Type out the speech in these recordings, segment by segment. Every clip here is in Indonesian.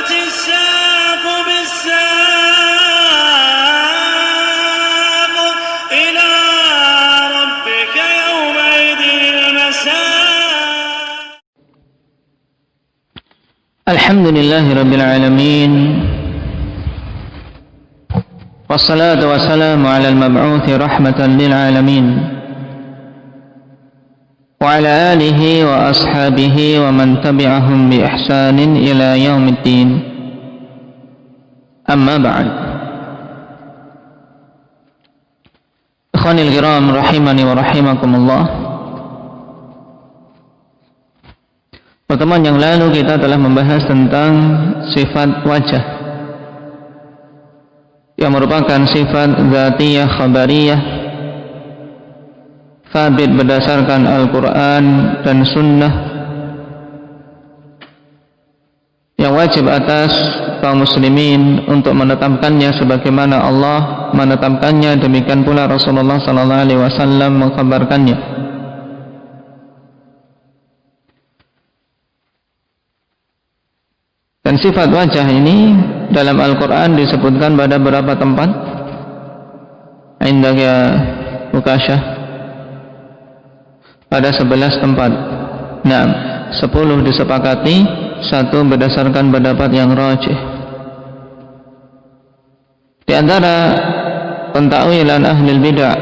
والتفت الساق بالساق إلى ربك يومئذ المساق. الحمد لله رب العالمين، والصلاة والسلام على المبعوث رحمة للعالمين وعلى آله وأصحابه ومن تبعهم بإحسان إلى يوم الدين. أما بعد، إخواني الكرام rahimani wa rahimakumullah. Pertemuan yang lalu kita telah membahas tentang sifat wajah yang merupakan sifat dzatiyah khabariyah, sabit berdasarkan Al-Quran dan Sunnah, yang wajib atas kaum muslimin untuk menetapkannya sebagaimana Allah menetapkannya, demikian pula Rasulullah SAW mengkabarkannya. Dan sifat wajah ini dalam Al-Quran disebutkan pada beberapa tempat. Indahnya Mukasyah pada 11 tempat. Nah, 10 disepakati, 1 berdasarkan pendapat yang rajih. Di antara pentakwilan ahli bid'ah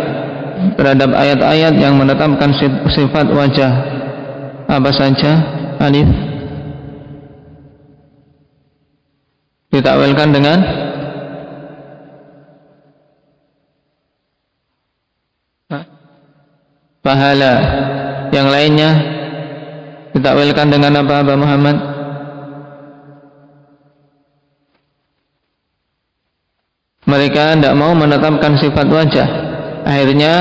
terhadap ayat-ayat yang menetapkan sifat wajah apa saja? Alif ditakwilkan dengan pahala. Yang lainnya ditakwilkan dengan apa, Abah Muhammad? Mereka tidak mau menetapkan sifat wajah, akhirnya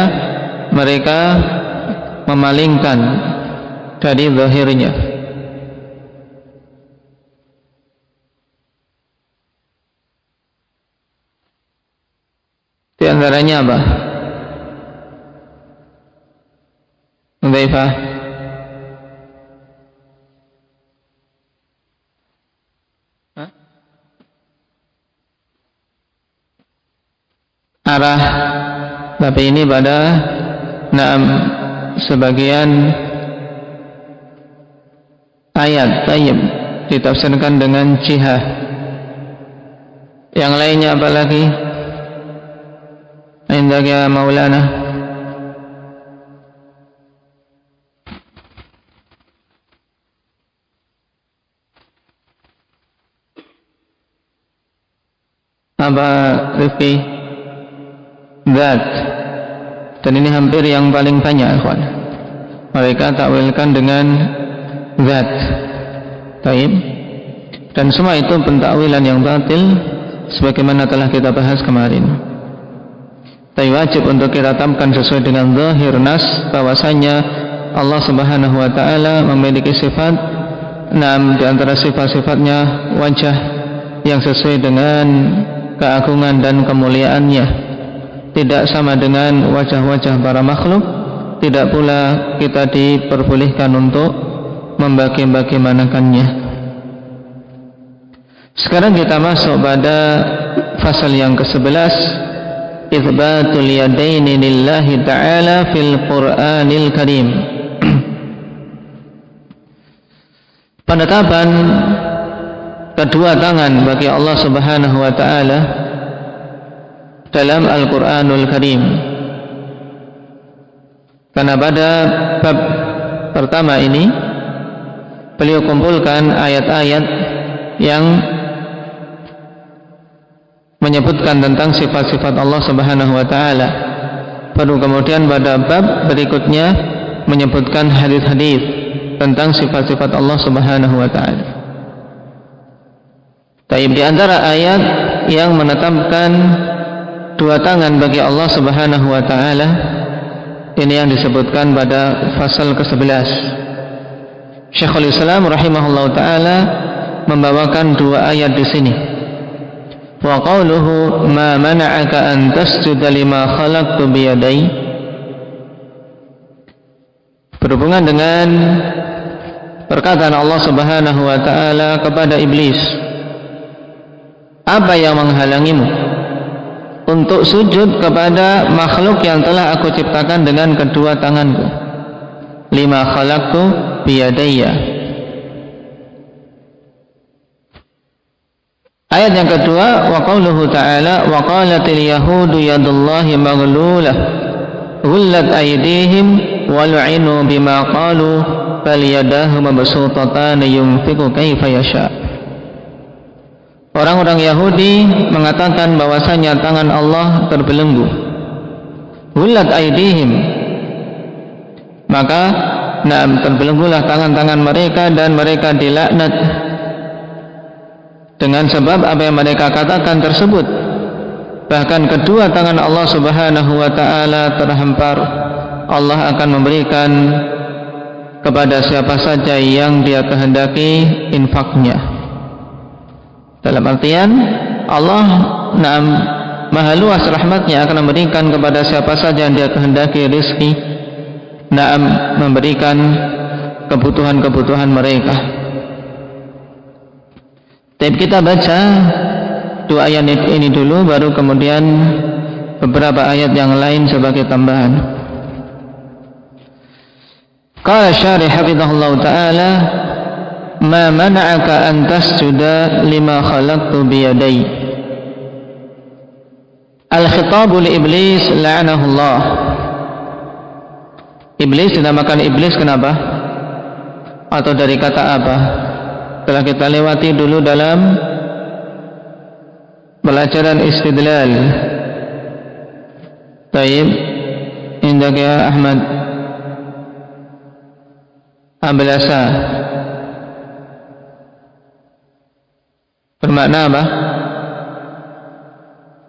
mereka memalingkan dari zahirnya. Di antaranya apa? Hudzaifah. Arah, tapi ini pada sebagian ayat tayyib ditafsirkan dengan jihah. Yang lainnya apa lagi? Indahnya Maulana. Apa Rifki? Zat. Dan ini hampir yang paling banyak, ikhwan. Mereka takwilkan dengan zat. Taib. Dan semua itu pentakwilan yang batil sebagaimana telah kita bahas kemarin. Tapi wajib untuk kita tamkan sesuai dengan zahir nas bahwasanya Allah Subhanahu wa taala memiliki sifat, di antara sifat-sifatnya wajah yang sesuai dengan keagungan dan kemuliaannya, tidak sama dengan wajah-wajah para makhluk. Tidak pula kita diperbolehkan untuk membagi-bagaimanakannya. Sekarang kita masuk pada fasal yang ke-11, Itsbatul yadaini lillahi ta'ala fil Qur'anil Karim. Penetapan kedua tangan bagi Allah Subhanahu wa taala dalam Al-Qur'anul Karim. Karena pada bab pertama ini beliau kumpulkan ayat-ayat yang menyebutkan tentang sifat-sifat Allah Subhanahu wa taala. Baru kemudian pada bab berikutnya menyebutkan hadis-hadis tentang sifat-sifat Allah Subhanahu wa taala. Taib, di antara ayat yang menetapkan dua tangan bagi Allah Subhanahu wa taala ini yang disebutkan pada pasal ke-11. Syekhul Islam rahimahullahu taala membawakan dua ayat di sini. Wa qawluhu ma mana'aka an tasjuda lima khalaqtu biyadai, berhubungan dengan perkataan Allah Subhanahu wa taala kepada iblis, apa yang menghalangimu untuk sujud kepada makhluk yang telah aku ciptakan dengan kedua tanganku? Lima khalaqtu biyadayya. Ayat yang kedua, wa qauluhu ta'ala, wa qalatil yahudu yadullahi maghlulah ghullat aydihim wa lu'inu bima qalu bal yadahu mabsutatan yunfiqu kaifa yasha. Orang-orang Yahudi mengatakan bahwasanya tangan Allah terbelenggu. Ghullat aydihim, maka terbelenggulah tangan-tangan mereka dan mereka dilaknat dengan sebab apa yang mereka katakan tersebut. Bahkan kedua tangan Allah Subhanahu wa ta'ala terhampar. Allah akan memberikan kepada siapa saja yang Dia kehendaki infaknya. Dalam artian Allah maha luas rahmatnya akan memberikan kepada siapa saja yang Dia kehendaki rizki, memberikan kebutuhan-kebutuhan mereka. Tapi kita baca dua ayat ini dulu, baru kemudian beberapa ayat yang lain sebagai tambahan. Qala syarih hafizahullah ta'ala, ma mana'aka an tasjuda lima khalaqtu biyadai. Al-khitabu li iblis la'anahullah. Iblis dinamakan iblis kenapa? Atau dari kata apa? Telah kita lewati dulu dalam pelajaran istidlal. Taib, indak ya Ahmad Ablasa, bermakna apa?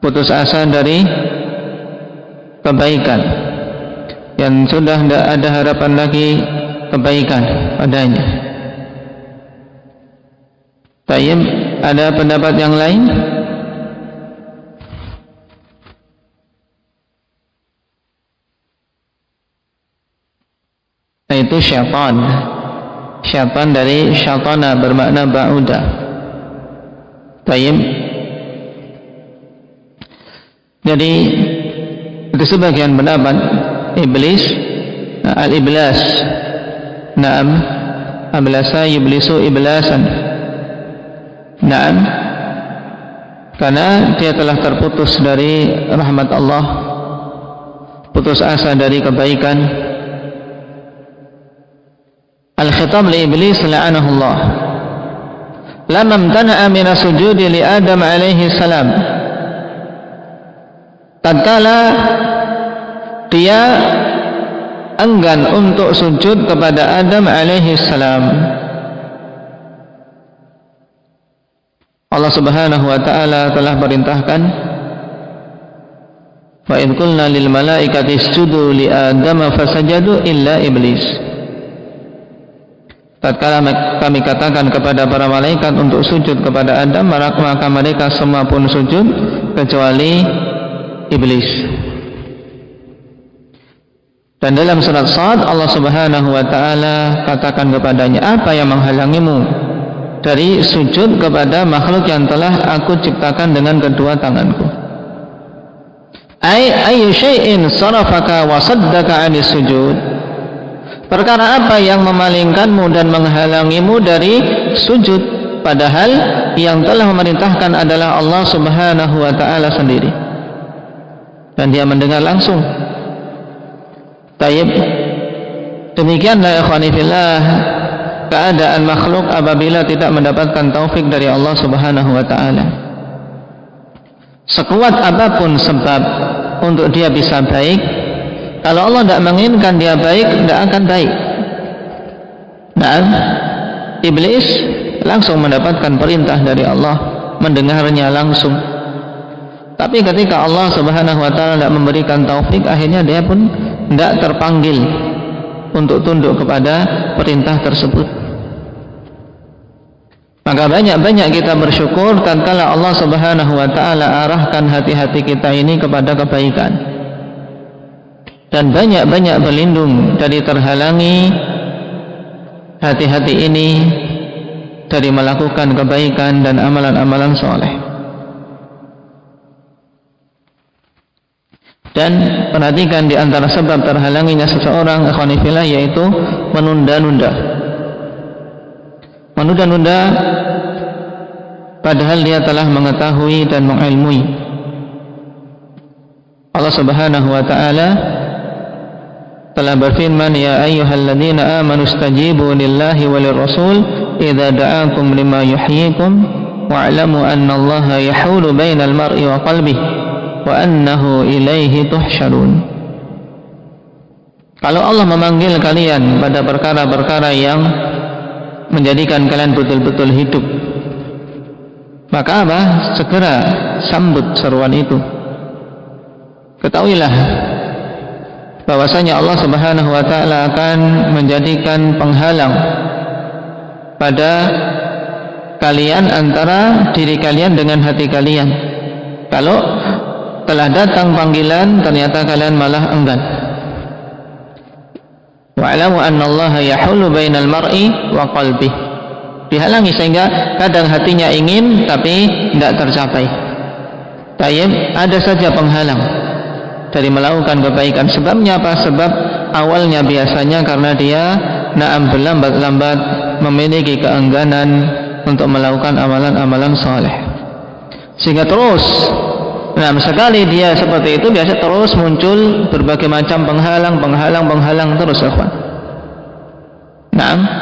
Putus asa dari kebaikan, yang sudah tidak ada harapan lagi kebaikan padanya. Tayyib, ada pendapat yang lain? Itu syaitan. Syaitan dari syaitana bermakna ba'uda. Tayyib. Jadi itu sebagian pendapat iblis, al-iblas. Naam, ablasa yublisu iblasan. Naam, karena dia telah terputus dari rahmat Allah, putus asa dari kebaikan. Al-khitab li iblis la'anahullah lamma imtana'a min as-sujudi li Adam alaihi salam. Tatkala dia enggan untuk sujud kepada Adam alaihi salam, Allah Subhanahu wa ta'ala telah perintahkan, wa idh qulna lil malaikati isjudu li Adam fasajadu illa iblis. Tatkala kami katakan kepada para malaikat untuk sujud kepada Adam, maka mereka semua pun sujud kecuali iblis. Dan dalam surat Shad, Allah Subhanahu wa ta'ala katakan kepadanya, apa yang menghalangimu dari sujud kepada makhluk yang telah aku ciptakan dengan kedua tanganku? Ayyu syai'in sarafaka wa saddaka 'anis sujud. Perkara apa yang memalingkanmu dan menghalangimu dari sujud, padahal yang telah memerintahkan adalah Allah Subhanahu wa ta'ala sendiri, dan Dia mendengar langsung. Tayyib, demikianlah ikhwani fillah keadaan makhluk apabila tidak mendapatkan taufik dari Allah Subhanahu wa ta'ala. Sekuat apapun sebab untuk dia bisa baik, kalau Allah tidak menginginkan dia baik, tidak akan baik. Nah, iblis langsung mendapatkan perintah dari Allah, mendengarnya langsung. Tapi ketika Allah Subhanahu wa ta'ala tidak memberikan taufik, akhirnya dia pun tidak terpanggil untuk tunduk kepada perintah tersebut. Maka banyak-banyak kita bersyukur tatkala Allah Subhanahu wa ta'ala arahkan hati-hati kita ini kepada kebaikan, dan banyak-banyak berlindung dari terhalangi hati-hati ini dari melakukan kebaikan dan amalan-amalan soleh. Dan perhatikan di antara sebab terhalanginya seseorang ikhwan fillah yaitu menunda-nunda. Menunda-nunda padahal dia telah mengetahui dan mengilmui. Allah Subhanahu wa taala telah berfirman, ya ayyuhalladzina amanu istajibu lillahi walir rasul idza da'akum lima yuhyikum wa'lamu annallaha yahulu bainal mar'i wa qalbihi wa annahu ilaihi tuhsyarun. Kalau Allah memanggil kalian pada perkara-perkara yang menjadikan kalian betul-betul hidup, maka apa? Segera sambut seruan itu. Ketahuilah bahwasanya Allah Subhanahu wa taala akan menjadikan penghalang pada kalian antara diri kalian dengan hati kalian. Kalau telah datang panggilan ternyata kalian malah enggan. Wa'lamu annallaha yahulu bainal mar'i wa qalbihi. Dihalangi sehingga kadang hatinya ingin tapi tidak tercapai. Tayyib, ada saja penghalang dari melakukan kebaikan. Sebabnya apa? Sebab awalnya biasanya karena dia berlambat-lambat memiliki keengganan untuk melakukan amalan-amalan saleh. Sehingga terus sekali dia seperti itu biasa terus muncul berbagai macam penghalang terus, ikhwan.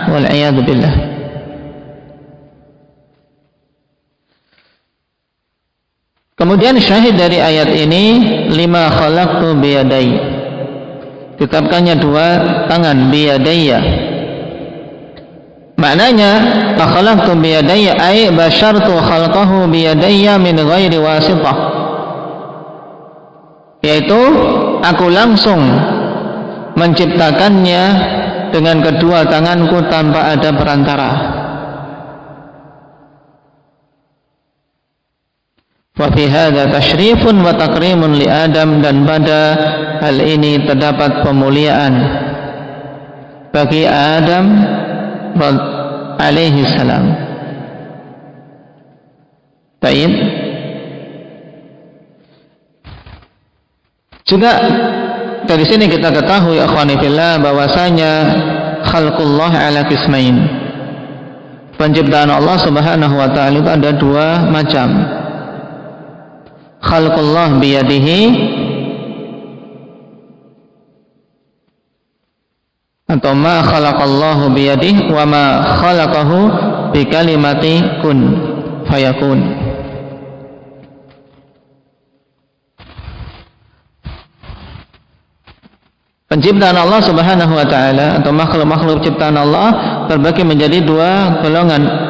Wal a'yadu billah. Kemudian syahid dari ayat ini, lima khalaqtu biyadai. Tetapkannya dua tangan, biyadaya. Maknanya, khalaqtu biyadaya ay basyartu khalqahu biyadaya min ghairi wasithah. Yaitu aku langsung menciptakannya dengan kedua tanganku tanpa ada perantara. Wa fi hadza tasyrifun wa takrimun li Adam, dan pada hal ini terdapat pemuliaan bagi Adam alaihi salam. Baik. Juga dari sini kita ketahui akhwani fillah bahwasanya khalqullah ala qismain. Penciptaan Allah Subhanahu wa taala itu ada dua macam. Khalqullah biyadihi atau ma khalaqallahu biyadihi wa ma khalaqahu bi kalimati kun fayakun. Penciptaan Allah Subhanahu wa taala atau makhluk-makhluk ciptaan Allah terbagi menjadi dua golongan.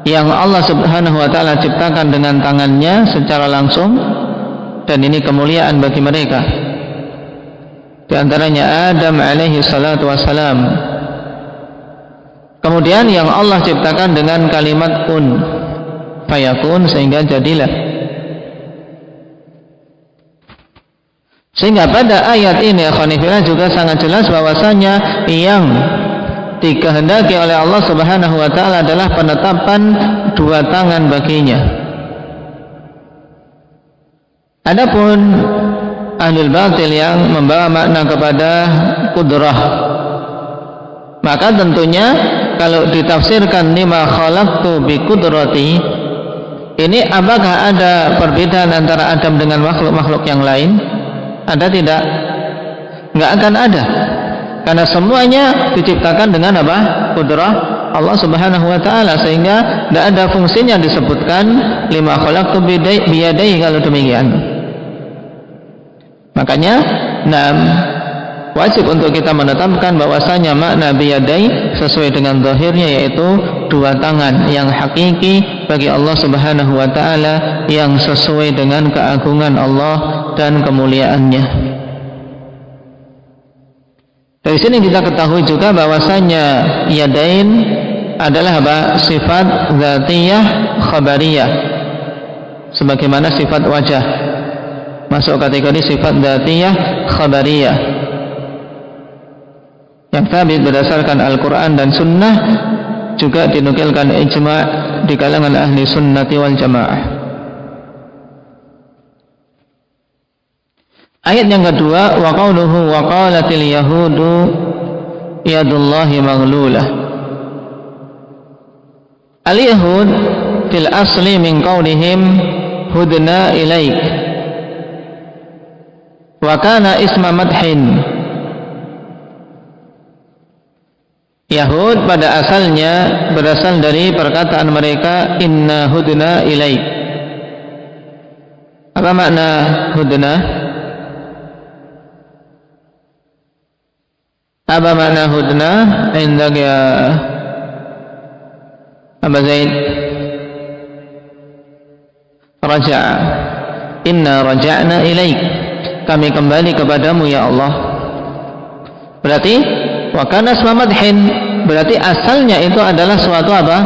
Yang Allah Subhanahu wa taala ciptakan dengan tangannya secara langsung, dan ini kemuliaan bagi mereka. Di antaranya Adam alaihi salatu wassalam. Kemudian yang Allah ciptakan dengan kalimat kun fayakun, sehingga jadilah. Sehingga pada ayat ini akhwanifillah juga sangat jelas bahwasanya yang dikehendaki oleh Allah Subhanahu wa taala adalah penetapan dua tangan baginya. Adapun ahlul batil yang membawa makna kepada kudrah, maka tentunya kalau ditafsirkan lima khalaqtu bi kudrati, ini apakah ada perbedaan antara Adam dengan makhluk-makhluk yang lain? Ada tidak? Enggak akan ada. Karena semuanya diciptakan dengan apa? Kudrah Allah Subhanahu wa taala, sehingga tidak ada fungsinya disebutkan lima khalaqtu biyadai kalau demikian. Makanya wajib untuk kita menetapkan bahwasanya makna biyadai sesuai dengan zahirnya, yaitu dua tangan yang hakiki bagi Allah Subhanahu wa taala, yang sesuai dengan keagungan Allah dan kemuliaannya. Dari sini kita ketahui juga bahwasanya yadain adalah apa? Sifat dzatiyah khabariyah, sebagaimana sifat wajah masuk kategori sifat dzatiyah khabariyah yang sabit berdasarkan Al-Quran dan Sunnah, juga dinukilkan ijma' di kalangan ahli sunnati wal jamaah. Ayat yang kedua, wa qauluhu wa qalatil yahudu yadullahi maghlulah. Al-yahud fil asli min qaulihim hudna ilaik, wa kana isma madhin. Yahud pada asalnya berasal dari perkataan mereka inna hudna ilaik. Apa makna hudna? Apa makna hudna? Indak ya Aba Zaid. Raja'a, inna raja'na ilaik, kami kembali kepadamu ya Allah. Berarti wa kana isma madhin, berarti asalnya itu adalah suatu apa?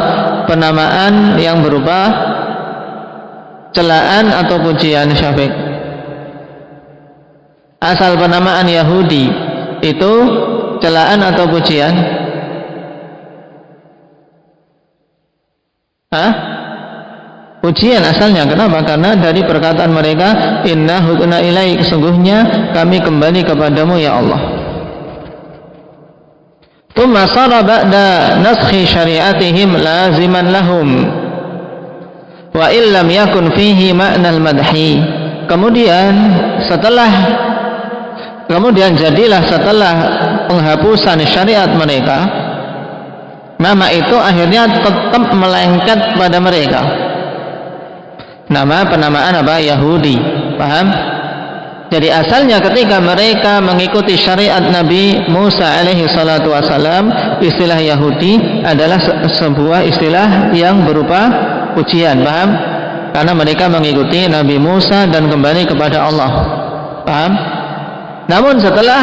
Penamaan yang berupa celaan atau pujian. Syafiq, asal penamaan Yahudi itu celaan atau pujian? Pujian asalnya. Kenapa? Karena dari perkataan mereka inna hudna ilaik, sesungguhnya kami kembali kepadamu ya Allah. Thumma sara ba'da naskhi syari'atihim laziman lahum wa illam yakun fihi ma'nal madhi. Kemudian jadilah setelah penghapusan syariat mereka, nama itu akhirnya tetap melengket pada mereka. Nama penamaan apa? Yahudi. Paham? Jadi asalnya ketika mereka mengikuti syariat Nabi Musa alaihi salatu wasalam, istilah Yahudi adalah sebuah istilah yang berupa pujian. Paham? Karena mereka mengikuti Nabi Musa dan kembali kepada Allah. Paham? Namun setelah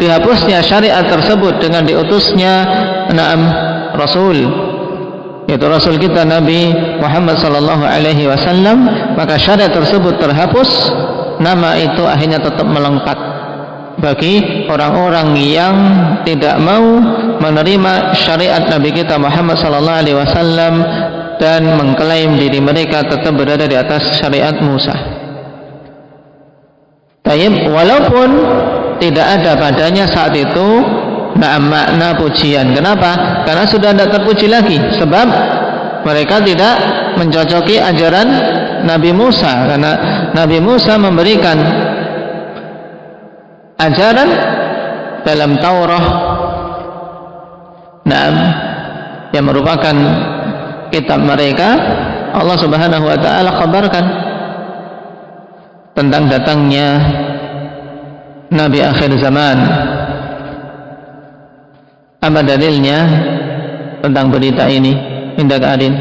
dihapusnya syariat tersebut dengan diutusnya Rasul, yaitu Rasul kita Nabi Muhammad sallallahu alaihi wasallam, maka syariat tersebut terhapus. Nama itu akhirnya tetap melengkap bagi orang-orang yang tidak mau menerima syariat Nabi kita Muhammad sallallahu alaihi wasallam dan mengklaim diri mereka tetap berada di atas syariat Musa. Tayyib, walaupun tidak ada padanya saat itu makna pujian. Kenapa? Karena sudah tidak terpuji lagi, sebab mereka tidak mencocoki ajaran Nabi Musa. Karena Nabi Musa memberikan ajaran dalam Taurat, yang merupakan kitab mereka. Allah Subhanahu wa taala kabarkan tentang datangnya Nabi akhir zaman. Apa dalilnya tentang berita ini? Indak adin.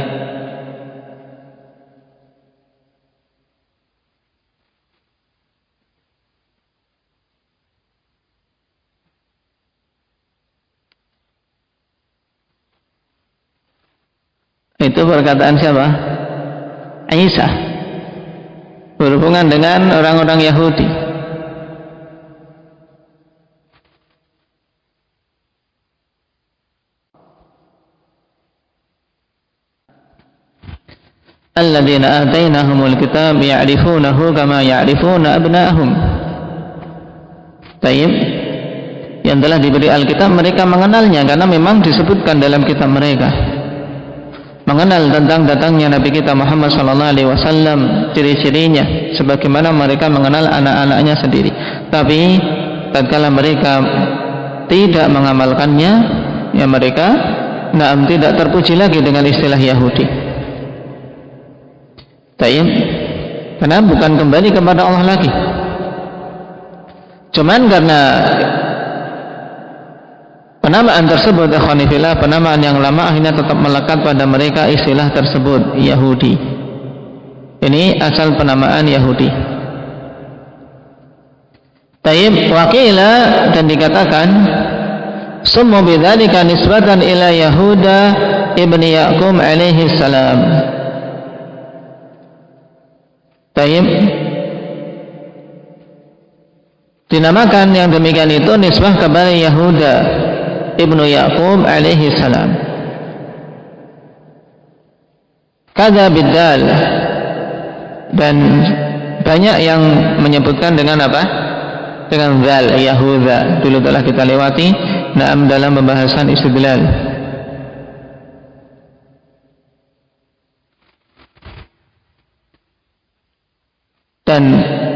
Itu perkataan siapa? Isa, berhubungan dengan orang-orang Yahudi. Alladzina atainahumul kitab ya'rifunahu kama ya'rifuna abna'ahum. Tayyib, yang telah diberi Alkitab mereka mengenalnya karena memang disebutkan dalam kitab mereka. Mengenal tentang datangnya Nabi kita Muhammad sallallahu alaihi wasallam, ciri-cirinya sebagaimana mereka mengenal anak-anaknya sendiri. Tapi tatkala mereka tidak mengamalkannya, ya mereka tidak terpuji lagi dengan istilah Yahudi. Tayyib, karena bukan kembali kepada Allah lagi. Cuman karena penamaan tersebut, ikhwanifillah, penamaan yang lama akhirnya tetap melekat pada mereka istilah tersebut, Yahudi. Ini asal penamaan Yahudi. Tayyib, waqila, dan dikatakan summu bidzalika nisbatan ila Yahuda ibni Yaqub alaihi salam. Tayyib, dinamakan yang demikian itu nisbah kepada Yahuda ibnu Yaqub alaihi salam. Kada biddal, dan banyak yang menyebutkan dengan apa? dengan zal, Yahuda. Dulu telah kita lewati dalam pembahasan istidlal. Dan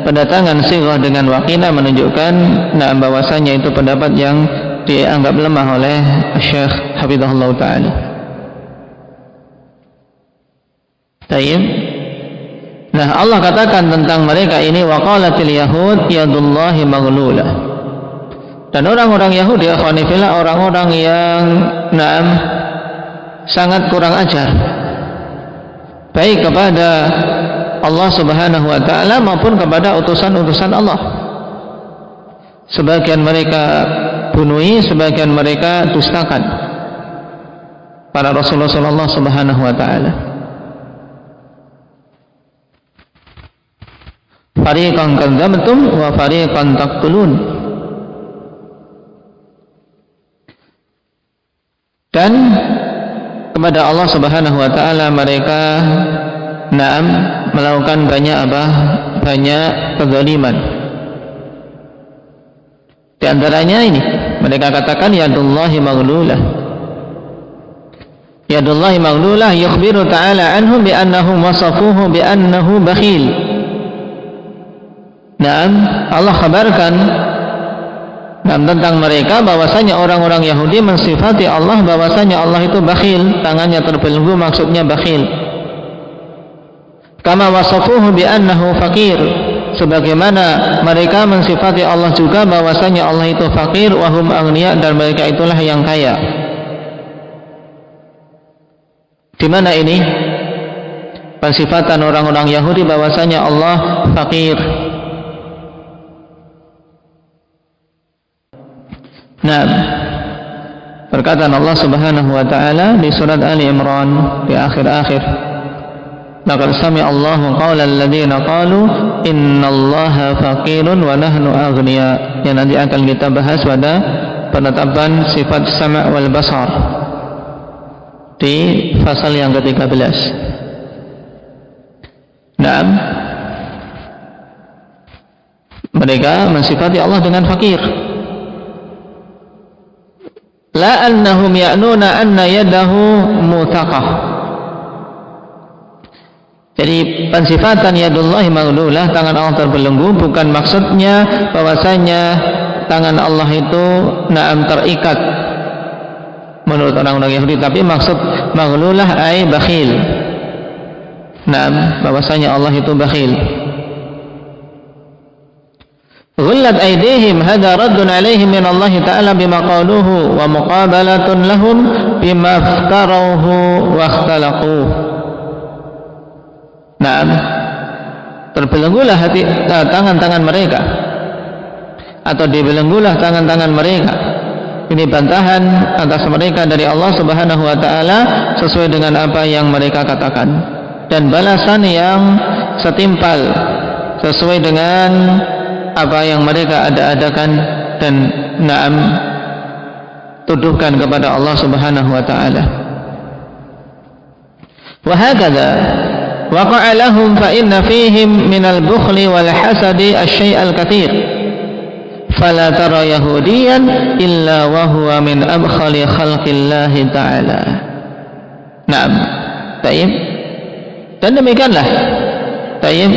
pendatangan sighah dengan waqina menunjukkan bahwasanya itu pendapat yang dianggap lemah oleh Syekh Hafizahullah Ta'ala. Taib. Nah, Allah katakan tentang mereka ini, waqalatil yahud yadullahi maghlulah. Dan orang-orang Yahudi, akhwanifillah, orang-orang yang sangat kurang ajar, baik kepada Allah Subhanahu wa Ta'ala maupun kepada utusan-utusan Allah. Sebagian mereka bunuhi, sebagian mereka dustakan para Rasulullah sallallahu Subhanahu wa Ta'ala. Fariqan kadzdzabtum wa fariqan taqtulun. Dan kepada Allah Subhanahu wa Ta'ala mereka melakukan banyak kezaliman. Di antaranya ini mereka katakan yadullahi maghlulah. Yadullahi maghlulah yukhbiru ta'ala anhum bi annahum wasafuhu bi annahu bakhil. Allah kabarkan tentang mereka bahwasanya orang-orang Yahudi mensifati Allah bahwasanya Allah itu bakhil, tangannya terbelenggu, maksudnya bakhil. Kama wasafuhu bi annahu fakir, sebagaimana mereka mensifati Allah juga bahwasanya Allah itu fakir, wa hum aghniya, dan mereka itulah yang kaya. Di mana ini pensifatan orang-orang Yahudi bahwasanya Allah fakir? Nah, perkataan Allah Subhanahu wa Ta'ala di surat Ali Imran di akhir-akhir, laqad sami'a Allahu qawla alladziina qalu innallaha faqirun wa nahnu aghniya, yang nanti akan kita bahas pada penetapan sifat sama' wal basar di pasal yang ke-13. Naam, mereka mensifati Allah dengan fakir. La annahum ya'nuna anna yadahu muthaqah. Jadi pensifatan yadullahi maghlulah, tangan Allah terbelenggu, bukan maksudnya bahwasanya tangan Allah itu terikat menurut orang-orang Yahudi, tapi maksud maghlulah ay bakhil. Bahwasanya Allah itu bakhil. Ghullat aydihim, hadha raddun alaihim min Allah Ta'ala bima qaluhu wa muqabalatun lahum bima iftarawhu wa ikhtalaquhu. Terbelenggulah tangan-tangan mereka, atau dibelenggulah tangan-tangan mereka. Ini bantahan atas mereka dari Allah Subhanahu wa Ta'ala sesuai dengan apa yang mereka katakan, dan balasan yang setimpal sesuai dengan apa yang mereka ada-adakan dan tuduhkan kepada Allah Subhanahu wa Ta'ala. Wa hakadha waqa'a lahum fa inna fihim minal bukhli wal hasadi asy-syai' al-katsir fala tara yahudiyan illa wa huwa min abkhali khalqillahi ta'ala. Naam. Taib. Dan demikianlah taib,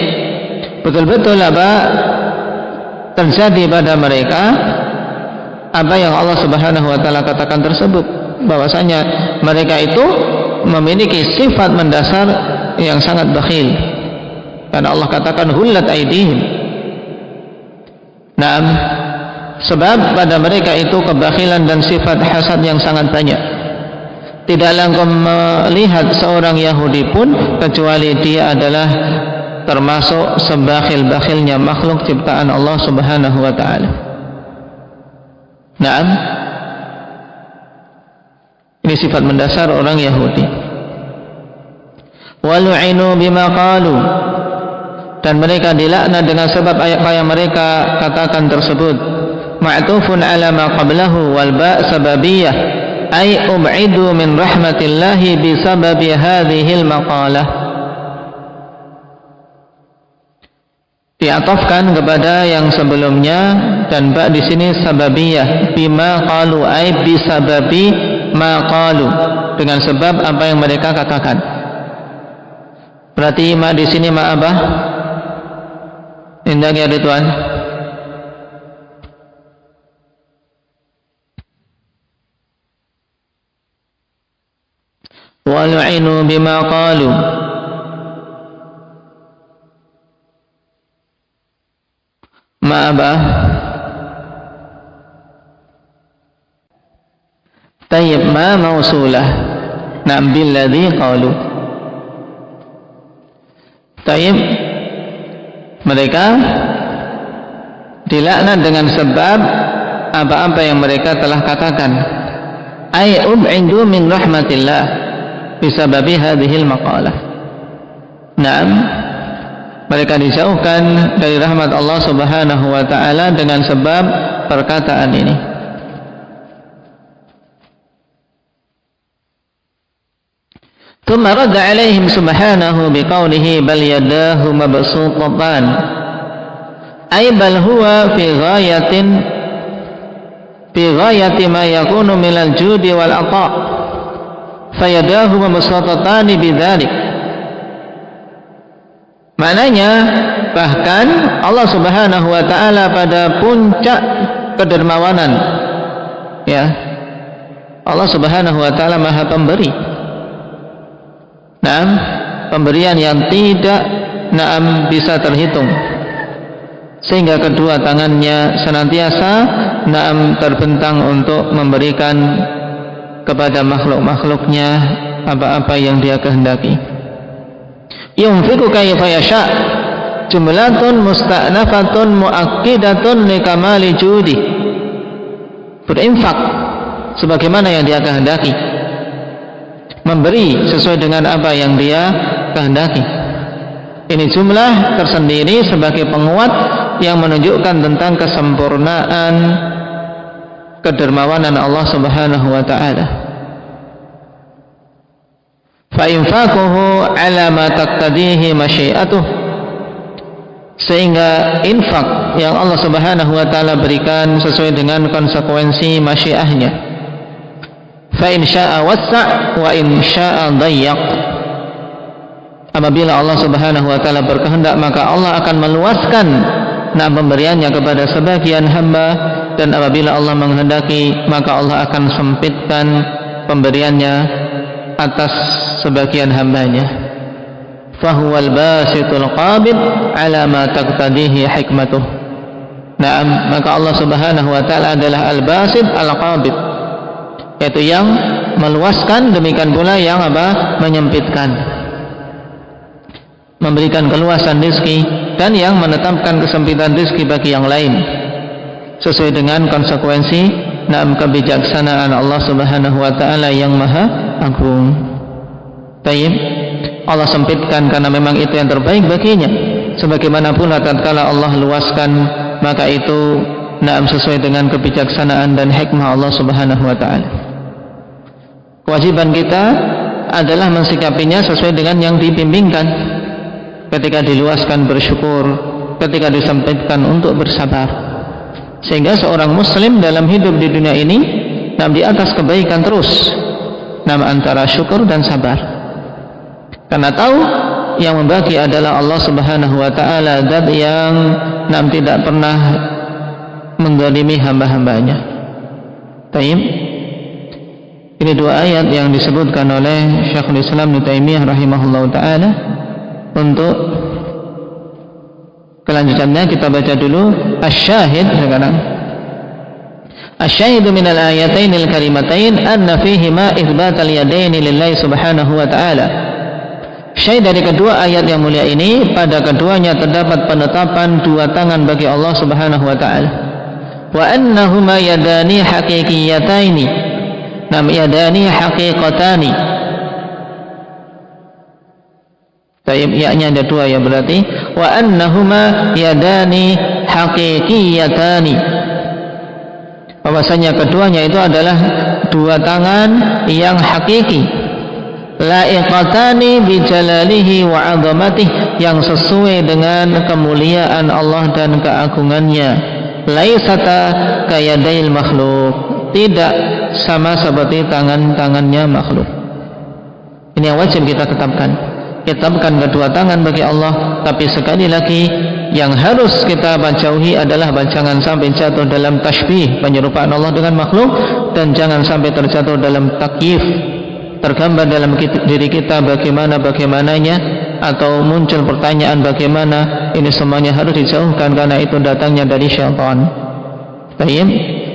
betul-betul terjadi pada mereka apa yang Allah Subhanahu wa Ta'ala katakan tersebut, bahwasanya mereka itu memiliki sifat mendasar yang sangat bakhil, karena Allah katakan hullat aidihim. Naam, sebab pada mereka itu kebakhilan dan sifat hasad yang sangat banyak. Tidaklah engkau melihat seorang Yahudi pun kecuali dia adalah termasuk sebakhil-bakhilnya makhluk ciptaan Allah Subhanahu wa Ta'ala. Naam, ini sifat mendasar orang Yahudi. Walu'inu bima qalu, dan mereka dilaknat dengan sebab apa yang mereka katakan tersebut. Ma'tufun ala ma qablahu wal ba' sababiyah, ay ub'idu min rahmatillahi bisababi hadhil maqalah. Diatofkan kepada yang sebelumnya dan ba di sini sababiyah, bima qalu ay bisababi ma qalu, dengan sebab apa yang mereka katakan. Berarti ma di sini ma apa? Indah ya Ridwan. Wa lu'inu bima qalu. Ma apa? Tayyib ma mausulah. Na'am billadhi qalu. Tayyib, mereka dilaknat dengan sebab apa-apa yang mereka telah katakan. Ay ub'indu min rahmatillah bisababi hadhil maqalah. Naam, mereka dijauhkan dari rahmat Allah Subhanahu wa taala dengan sebab perkataan ini. Thumma radda alaihim subhanahu biqaulihi bal yadahu mabsuutatan. Ay bal huwa fi ghayati ma yakunu minal judi wal ata. Fayadahu mabsuutatan bidzalik. Maknanya bahkan Allah Subhanahu wa taala pada puncak kedermawanan, ya, Allah Subhanahu wa taala Maha Pemberi. Naam, pemberian yang tidak bisa terhitung, sehingga kedua tangannya senantiasa terbentang untuk memberikan kepada makhluk-makhluknya apa-apa yang dia kehendaki. Yunfiqu kayfa yasha, jumlatun musta'nafatun muakkidatun likamali judi. Berinfak sebagaimana yang dia kehendaki, memberi sesuai dengan apa yang dia kehendaki. Ini jumlah tersendiri sebagai penguat yang menunjukkan tentang kesempurnaan kedermawanan Allah Subhanahu wa taala. Fa infaquhu ala ma taqtadihi masyiatuh, sehingga infak yang Allah Subhanahu wa taala berikan sesuai dengan konsekuensi masyiahnya. Fa in syaa'a wassa' wa in syaa'a dayyaq. Apabila Allah Subhanahu wa taala berkehendak, maka Allah akan meluaskan pemberiannya kepada sebagian hamba, dan apabila Allah menghendaki, maka Allah akan sempitkan pemberiannya atas sebagian hambanya. Fahuwal basitul qabid ala ma taqtadihi hikmatuh. Naam, maka Allah Subhanahu wa taala adalah al-basid al-qabid, yaitu yang meluaskan, demikian pula yang menyempitkan, memberikan keluasan rezeki, dan yang menetapkan kesempitan rezeki bagi yang lain sesuai dengan konsekuensi kebijaksanaan Allah Subhanahu wa taala yang maha agung. Tayyib, Allah sempitkan karena memang itu yang terbaik baginya. Sebagaimana pula tatkala Allah luaskan, maka itu sesuai dengan kebijaksanaan dan hikmah Allah Subhanahu wa taala. Kewajiban kita adalah mensikapinya sesuai dengan yang dibimbingkan. Ketika diluaskan bersyukur, ketika disempitkan untuk bersabar. Sehingga seorang muslim dalam hidup di dunia ini di atas kebaikan terus, antara syukur dan sabar. Karena tahu yang membagi adalah Allah Subhanahu wa taala, zat yang tidak pernah menzalimi hamba-hambanya. Taib. Ini dua ayat yang disebutkan oleh Syekhul Islam Ibnu Taimiyah rahimahullahu taala. Untuk kelanjutannya kita baca dulu asy-syahid sekarang. Asy-syahidu minal ayatainil karimatain anna fihima itsbatal yadaini lillahi subhanahu wa ta'ala. Syahid dari kedua ayat yang mulia ini, pada keduanya terdapat penetapan dua tangan bagi Allah Subhanahu wa taala. Wa annahuma yadani haqiqiyataini. Yadani haqiqatani. Taib, yaknya ada dua ya, berarti wa annahuma yadani haqiqiyatani, bahwasanya keduanya itu adalah dua tangan yang hakiki, laiqatani bi jalalihi wa 'azamatih, yang sesuai dengan kemuliaan Allah dan keagungannya. laisata kayadail makhluk, tidak sama seperti tangan-tangannya makhluk. Ini yang wajib kita tetapkan kedua tangan bagi Allah. Tapi sekali lagi yang harus kita jauhi adalah jangan sampai jatuh dalam tashbih, penyerupaan Allah dengan makhluk, dan jangan sampai terjatuh dalam takyif, tergambar dalam diri kita bagaimananya, atau muncul pertanyaan bagaimana. Ini semuanya harus dijauhkan karena itu datangnya dari syaitan. Baik,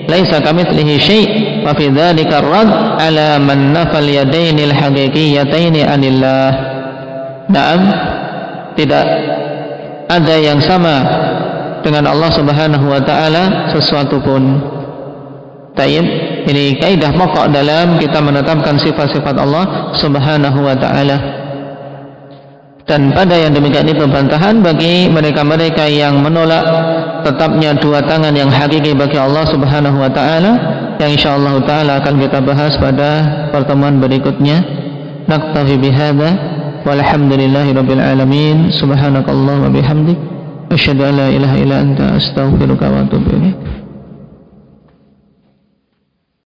laisa kamitslihi syai' wa fi dzalika ar-radd 'ala man nafal yadainil haqiqiyataini 'anillah. Naam, tidak ada yang sama dengan Allah Subhanahu wa taala sesuatu pun. Baik, ini kaidah pokok dalam kita menetapkan sifat-sifat Allah Subhanahu wa taala. Dan pada yang demikian itu bantahan bagi mereka-mereka yang menolak tetapnya dua tangan yang hakiki bagi Allah Subhanahu wa taala, yang insyaallah taala akan kita bahas pada pertemuan berikutnya. Naktafi bihadza walhamdulillahirabbil alamin. Subhanakallah wa bihamdik asyhadu an la ilaha illa anta astaghfiruka wa atubu ilaik.